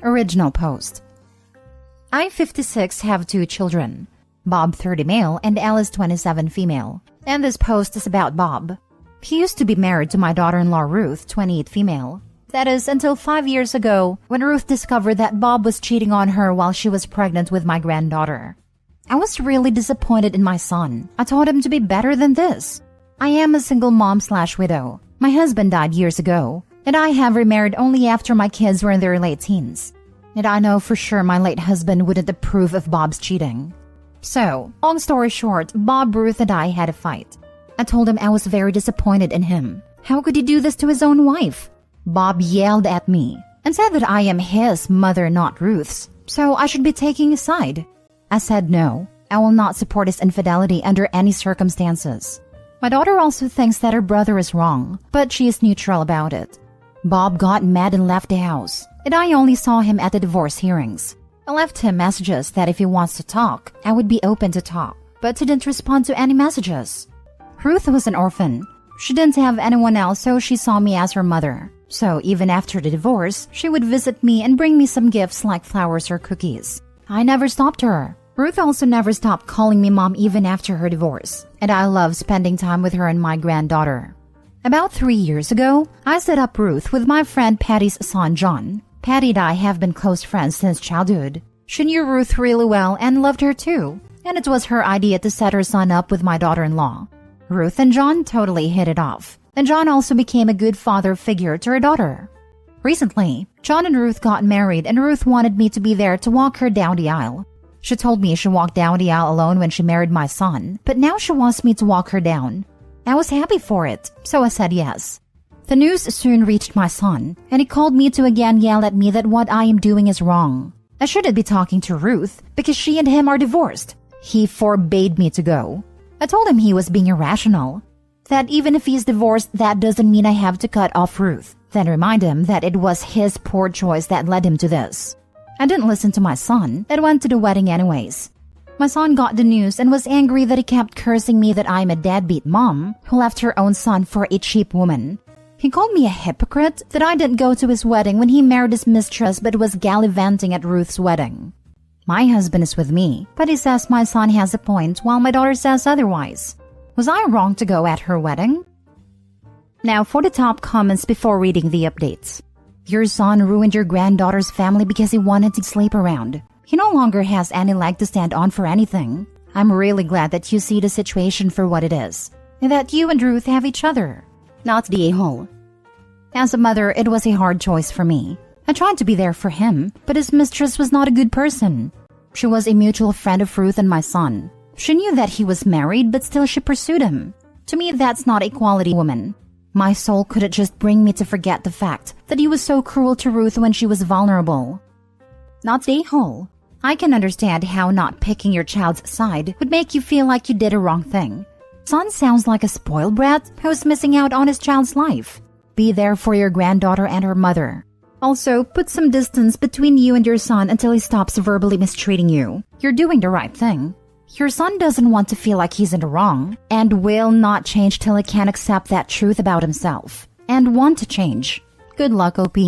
Original post. I, 56, have 2 children. Bob, 30 male, and Alice, 27 female. And this post is about Bob. He used to be married to my daughter-in-law Ruth, 28 female. That is, until 5 years ago, when Ruth discovered that Bob was cheating on her while she was pregnant with my granddaughter. I was really disappointed in my son. I told him to be better than this. I am a single mom/widow. My husband died years ago, and I have remarried only after my kids were in their late teens. And I know for sure my late husband wouldn't approve of Bob's cheating. So, long story short, Bob, Ruth, and I had a fight. I told him I was very disappointed in him. How could he do this to his own wife? Bob yelled at me and said that I am his mother, not Ruth's, so I should be taking his side. I said no, I will not support his infidelity under any circumstances. My daughter also thinks that her brother is wrong, but she is neutral about it. Bob got mad and left the house, and I only saw him at the divorce hearings. I left him messages that if he wants to talk, I would be open to talk, but he didn't respond to any messages. Ruth was an orphan. She didn't have anyone else, so she saw me as her mother. So even after the divorce, she would visit me and bring me some gifts like flowers or cookies. I never stopped her. Ruth also never stopped calling me mom even after her divorce, and I love spending time with her and my granddaughter. About 3 years ago, I set up Ruth with my friend Patty's son John. Patty and I have been close friends since childhood. She knew Ruth really well and loved her too, and it was her idea to set her son up with my daughter-in-law. Ruth and John totally hit it off, and John also became a good father figure to her daughter. Recently, John and Ruth got married, and Ruth wanted me to be there to walk her down the aisle. She told me she walked down the aisle alone when she married my son, but now she wants me to walk her down. I was happy for it, so I said yes. The news soon reached my son, and he called me to again yell at me that what I am doing is wrong. I shouldn't be talking to Ruth because she and him are divorced. He forbade me to go. I told him he was being irrational, that even if he's divorced, that doesn't mean I have to cut off Ruth, then remind him that it was his poor choice that led him to this. I didn't listen to my son and went to the wedding anyways. My son got the news and was angry that he kept cursing me that I'm a deadbeat mom who left her own son for a cheap woman. He called me a hypocrite that I didn't go to his wedding when he married his mistress but was gallivanting at Ruth's wedding. My husband is with me, but he says my son has a point while my daughter says otherwise. Was I wrong to go at her wedding? Now for the top comments before reading the updates. Your son ruined your granddaughter's family because he wanted to sleep around. He no longer has any leg to stand on for anything. I'm really glad that you see the situation for what it is, and that you and Ruth have each other, not the a-hole. As a mother, it was a hard choice for me. I tried to be there for him, but his mistress was not a good person. She was a mutual friend of Ruth and my son. She knew that he was married, but still she pursued him. To me, that's not a quality woman. My soul couldn't just bring me to forget the fact that he was so cruel to Ruth when she was vulnerable. Not the a-hole. I can understand how not picking your child's side would make you feel like you did a wrong thing. Son sounds like a spoiled brat who's missing out on his child's life. Be there for your granddaughter and her mother. Also, put some distance between you and your son until he stops verbally mistreating you. You're doing the right thing. Your son doesn't want to feel like he's in the wrong and will not change till he can accept that truth about himself and want to change. Good luck, OP.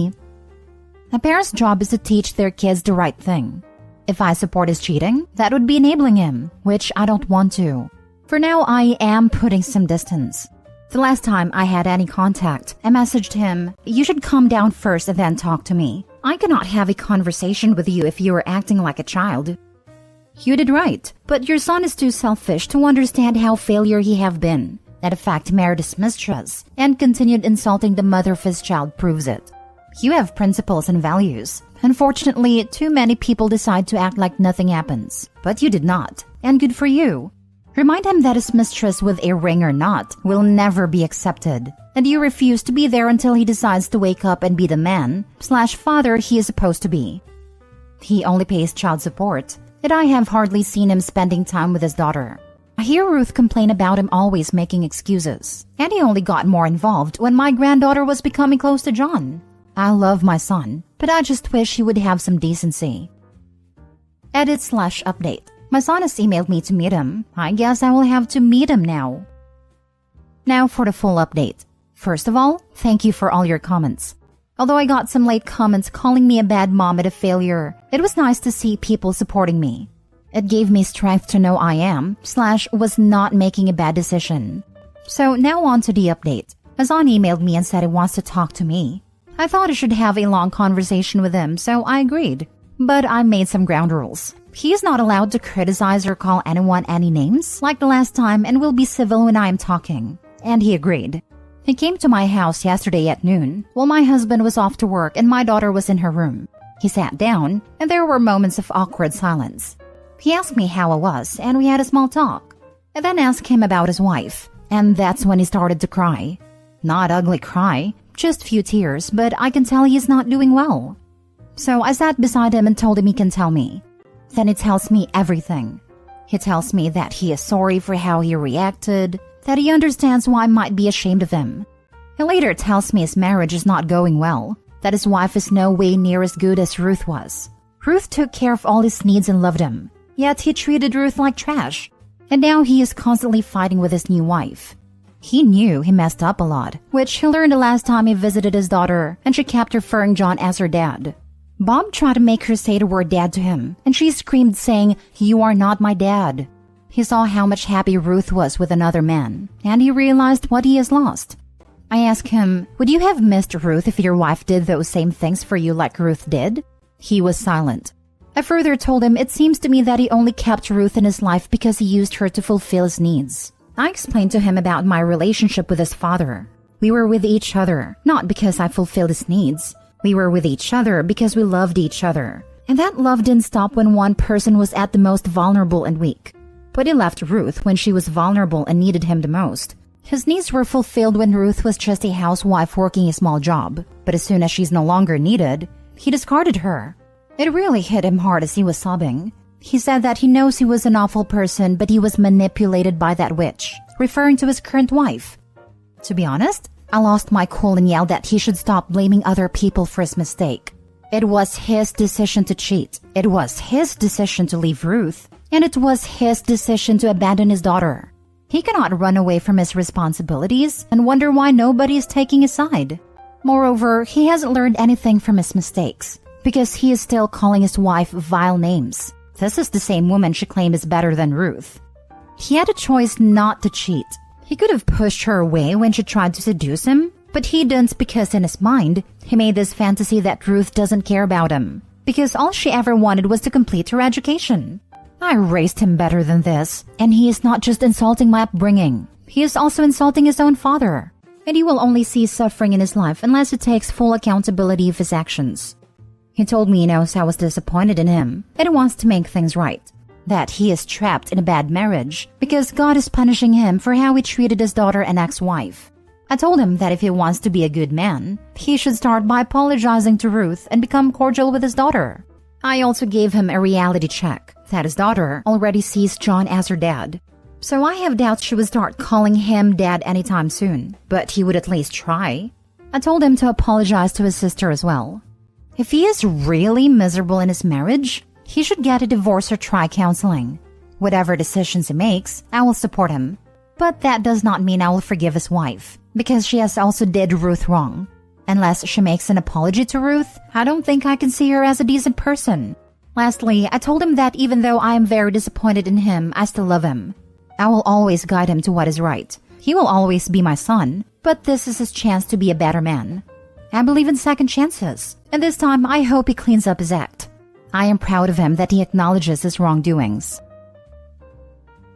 A parent's job is to teach their kids the right thing. If I support his cheating, that would be enabling him, which I don't want to. For now, I am putting some distance. The last time I had any contact, I messaged him, "You should calm down first and then talk to me. I cannot have a conversation with you if you are acting like a child." You did right, but your son is too selfish to understand how failure he have been. That in fact married his mistress and continued insulting the mother of his child proves it. You have principles and values. Unfortunately, too many people decide to act like nothing happens. But you did not, and good for you. Remind him that his mistress with a ring or not will never be accepted, and you refuse to be there until he decides to wake up and be the man/father he is supposed to be. He only pays child support, and I have hardly seen him spending time with his daughter. I hear Ruth complain about him always making excuses, and he only got more involved when my granddaughter was becoming close to John. I love my son, but I just wish he would have some decency. Edit/update. My son has emailed me to meet him. I guess I will have to meet him now. Now for the full update. First of all, thank you for all your comments. Although I got some late comments calling me a bad mom and a failure, it was nice to see people supporting me. It gave me strength to know I was not making a bad decision. So now on to the update. Azan emailed me and said he wants to talk to me. I thought I should have a long conversation with him, so I agreed. But I made some ground rules. He is not allowed to criticize or call anyone any names like the last time and will be civil when I am talking. And he agreed. He came to my house yesterday at noon while my husband was off to work and my daughter was in her room. He sat down and there were moments of awkward silence. He asked me how I was and we had a small talk. I then asked him about his wife, and that's when he started to cry. Not ugly cry, just few tears, but I can tell he is not doing well. So I sat beside him and told him he can tell me. Then he tells me everything. He tells me that he is sorry for how he reacted, that he understands why I might be ashamed of him. He later tells me his marriage is not going well, that his wife is no way near as good as Ruth was. Ruth took care of all his needs and loved him, yet he treated Ruth like trash. And now he is constantly fighting with his new wife. He knew he messed up a lot, which he learned the last time he visited his daughter, and she kept referring John as her dad. Bob tried to make her say the word dad to him, and she screamed saying, "You are not my dad." He saw how much happy Ruth was with another man, and he realized what he has lost. I asked him, "Would you have missed Ruth if your wife did those same things for you like Ruth did?" He was silent. I further told him it seems to me that he only kept Ruth in his life because he used her to fulfill his needs. I explained to him about my relationship with his father. We were with each other, not because I fulfilled his needs. We were with each other because we loved each other. And that love didn't stop when one person was at the most vulnerable and weak. But he left Ruth when she was vulnerable and needed him the most. His needs were fulfilled when Ruth was just a housewife working a small job. But as soon as she's no longer needed, he discarded her. It really hit him hard as he was sobbing. He said that he knows he was an awful person, but he was manipulated by that witch, referring to his current wife. To be honest, I lost my cool and yelled that he should stop blaming other people for his mistake. It was his decision to cheat. It was his decision to leave Ruth. And it was his decision to abandon his daughter. He cannot run away from his responsibilities and wonder why nobody is taking his side. Moreover, he hasn't learned anything from his mistakes, because he is still calling his wife vile names. This is the same woman she claimed is better than Ruth. He had a choice not to cheat. He could have pushed her away when she tried to seduce him, but he didn't because in his mind, he made this fantasy that Ruth doesn't care about him, because all she ever wanted was to complete her education. I raised him better than this, and he is not just insulting my upbringing. He is also insulting his own father. And he will only see suffering in his life unless he takes full accountability of his actions. He told me he knows I was disappointed in him, and he wants to make things right. That he is trapped in a bad marriage because God is punishing him for how he treated his daughter and ex-wife. I told him that if he wants to be a good man, he should start by apologizing to Ruth and become cordial with his daughter. I also gave him a reality check that his daughter already sees John as her dad. So I have doubts she would start calling him dad anytime soon, but he would at least try. I told him to apologize to his sister as well. If he is really miserable in his marriage, he should get a divorce or try counseling. Whatever decisions he makes, I will support him. But that does not mean I will forgive his wife, because she has also did Ruth wrong. Unless she makes an apology to Ruth, I don't think I can see her as a decent person. Lastly, I told him that even though I am very disappointed in him, I still love him. I will always guide him to what is right. He will always be my son, but this is his chance to be a better man. I believe in second chances, and this time I hope he cleans up his act. I am proud of him that he acknowledges his wrongdoings.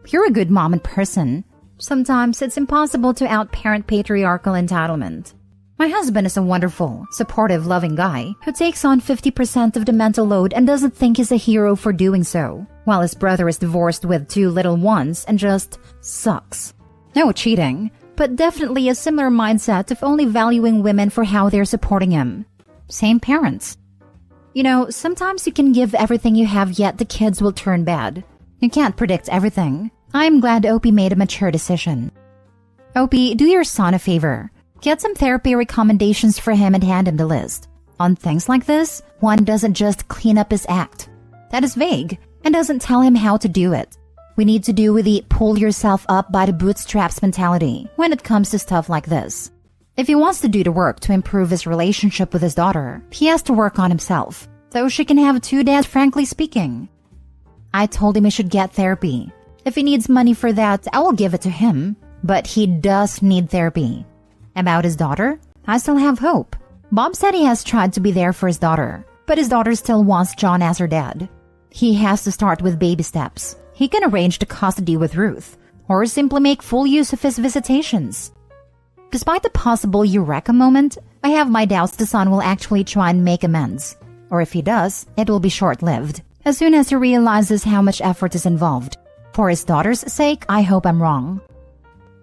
You're a good mom and person. Sometimes it's impossible to outparent patriarchal entitlement. My husband is a wonderful, supportive, loving guy who takes on 50% of the mental load and doesn't think he's a hero for doing so, while his brother is divorced with 2 little ones and just sucks. No cheating, but definitely a similar mindset of only valuing women for how they're supporting him. Same parents. You know, sometimes you can give everything you have, yet the kids will turn bad. You can't predict everything. I'm glad Opie made a mature decision. Opie, do your son a favor. Get some therapy recommendations for him and hand him the list. On things like this, one doesn't just clean up his act. That is vague and doesn't tell him how to do it. We need to do with the pull yourself up by the bootstraps mentality when it comes to stuff like this. If he wants to do the work to improve his relationship with his daughter, he has to work on himself, though she can have two dads, frankly speaking. I told him he should get therapy. If he needs money for that, I will give it to him, but he does need therapy. About his daughter, I still have hope. Bob said he has tried to be there for his daughter, but his daughter still wants John as her dad. He has to start with baby steps. He can arrange the custody with Ruth, or simply make full use of his visitations. Despite the possible eureka moment, I have my doubts the son will actually try and make amends. Or if he does, it will be short-lived, as soon as he realizes how much effort is involved. For his daughter's sake, I hope I'm wrong.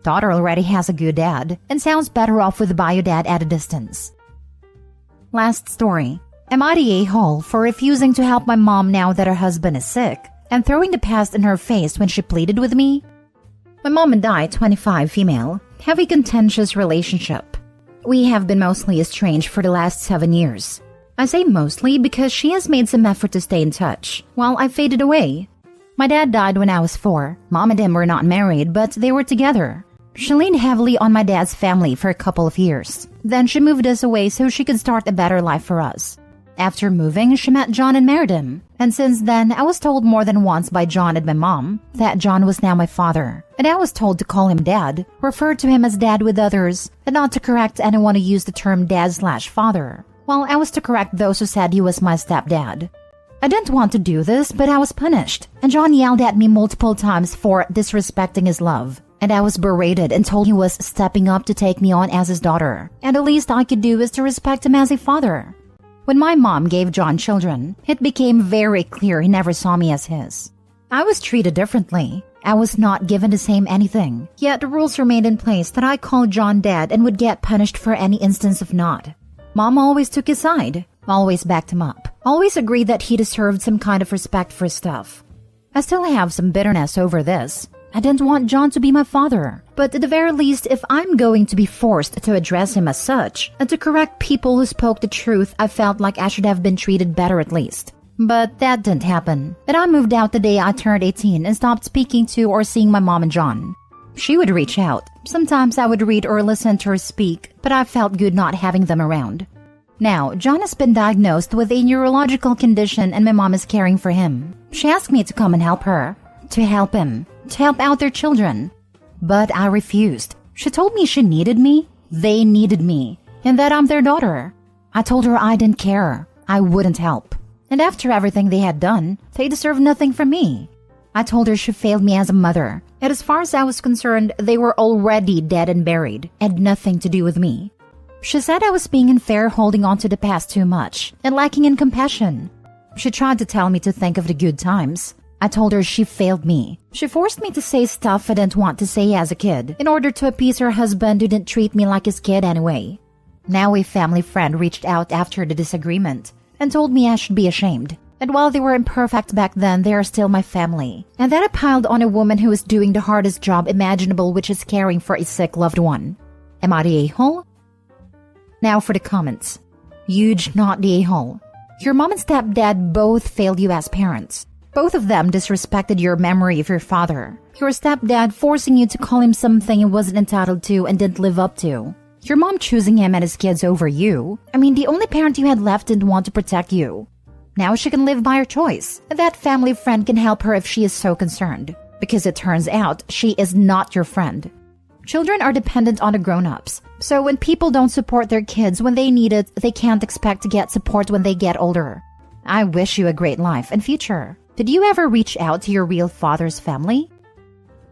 Daughter already has a good dad, and sounds better off with a bio dad at a distance. Last story. Am I the a-hole for refusing to help my mom now that her husband is sick, and throwing the past in her face when she pleaded with me? My mom and I, 25 female, have a contentious relationship. We have been mostly estranged for the last 7 years. I say mostly because she has made some effort to stay in touch, while I faded away. My dad died when I was 4. Mom and him were not married, but they were together. She leaned heavily on my dad's family for a couple of years. Then she moved us away so she could start a better life for us. After moving, she met John and married him. And since then, I was told more than once by John and my mom that John was now my father. And I was told to call him dad, refer to him as dad with others, and not to correct anyone who used the term dad/father. While I was to correct those who said he was my stepdad. I didn't want to do this, but I was punished. And John yelled at me multiple times for disrespecting his love. And I was berated and told he was stepping up to take me on as his daughter. And the least I could do is to respect him as a father. When my mom gave John children, it became very clear he never saw me as his. I was treated differently. I was not given the same anything. Yet the rules remained in place that I called John dad and would get punished for any instance of not. Mom always took his side, always backed him up, always agreed that he deserved some kind of respect for his stuff. I still have some bitterness over this. I didn't want John to be my father, but at the very least, if I'm going to be forced to address him as such, and to correct people who spoke the truth, I felt like I should have been treated better at least. But that didn't happen, and I moved out the day I turned 18 and stopped speaking to or seeing my mom and John. She would reach out. Sometimes I would read or listen to her speak, but I felt good not having them around. Now, John has been diagnosed with a neurological condition and my mom is caring for him. She asked me to come and help her, to help him, to help out their children. But I refused. She told me she needed me, they needed me, and that I'm their daughter. I told her I didn't care, I wouldn't help. And after everything they had done, they deserved nothing from me. I told her she failed me as a mother, and as far as I was concerned, they were already dead and buried, and nothing to do with me. She said I was being unfair, holding on to the past too much, and lacking in compassion. She tried to tell me to think of the good times. I told her she failed me. She forced me to say stuff I didn't want to say as a kid, in order to appease her husband who didn't treat me like his kid anyway. Now a family friend reached out after the disagreement, and told me I should be ashamed. And while they were imperfect back then, they are still my family. And that I piled on a woman who is doing the hardest job imaginable, which is caring for a sick loved one. Am I the a-hole? Now for the comments. Huge not the a-hole. Your mom and stepdad both failed you as parents. Both of them disrespected your memory of your father. Your stepdad forcing you to call him something he wasn't entitled to and didn't live up to. Your mom choosing him and his kids over you. I mean, the only parent you had left didn't want to protect you. Now she can live by her choice. That family friend can help her if she is so concerned. Because it turns out she is not your friend. Children are dependent on the grown-ups. So when people don't support their kids when they need it, they can't expect to get support when they get older. I wish you a great life and future. Did you ever reach out to your real father's family?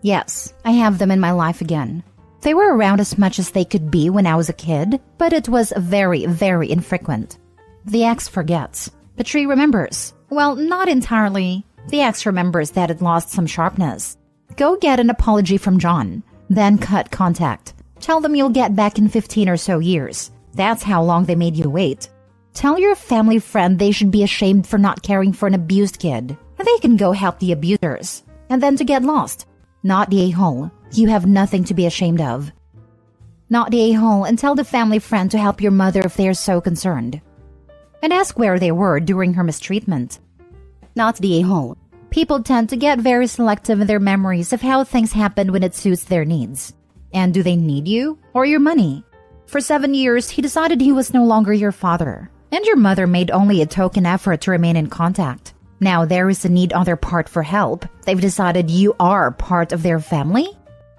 Yes, I have them in my life again. They were around as much as they could be when I was a kid, but it was very, very infrequent. The ex forgets. The tree remembers. Well, not entirely. The ex remembers that it lost some sharpness. Go get an apology from John. Then cut contact. Tell them you'll get back in 15 or so years. That's how long they made you wait. Tell your family friend they should be ashamed for not caring for an abused kid. And they can go help the abusers. And then to get lost. Not the a-hole. You have nothing to be ashamed of. Not the a-hole, and tell the family friend to help your mother if they are so concerned. And ask where they were during her mistreatment. Not the a-hole. People tend to get very selective in their memories of how things happened when it suits their needs. And do they need you or your money? For 7 years, he decided he was no longer your father, and your mother made only a token effort to remain in contact. Now there is a need on their part for help. They've decided you are part of their family?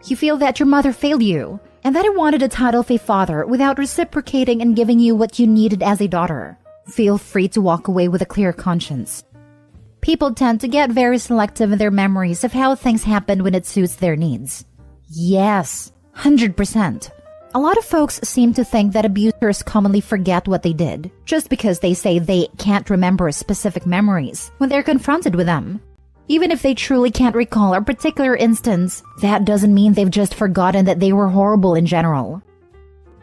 You feel that your mother failed you, and that it wanted a title of a father without reciprocating and giving you what you needed as a daughter. Feel free to walk away with a clear conscience. People tend to get very selective in their memories of how things happened when it suits their needs. Yes, 100%. A lot of folks seem to think that abusers commonly forget what they did, just because they say they can't remember specific memories when they're confronted with them. Even if they truly can't recall a particular instance, that doesn't mean they've just forgotten that they were horrible in general.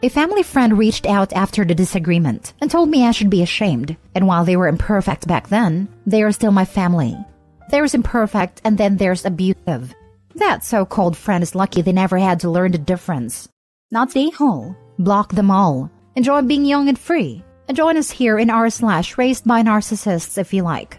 A family friend reached out after the disagreement and told me I should be ashamed, and while they were imperfect back then, they are still my family. There's imperfect and then there's abusive. That so-called friend is lucky they never had to learn the difference. Not the a-hole. Block them all. Enjoy being young and free. And join us here in r/raised by narcissists if you like.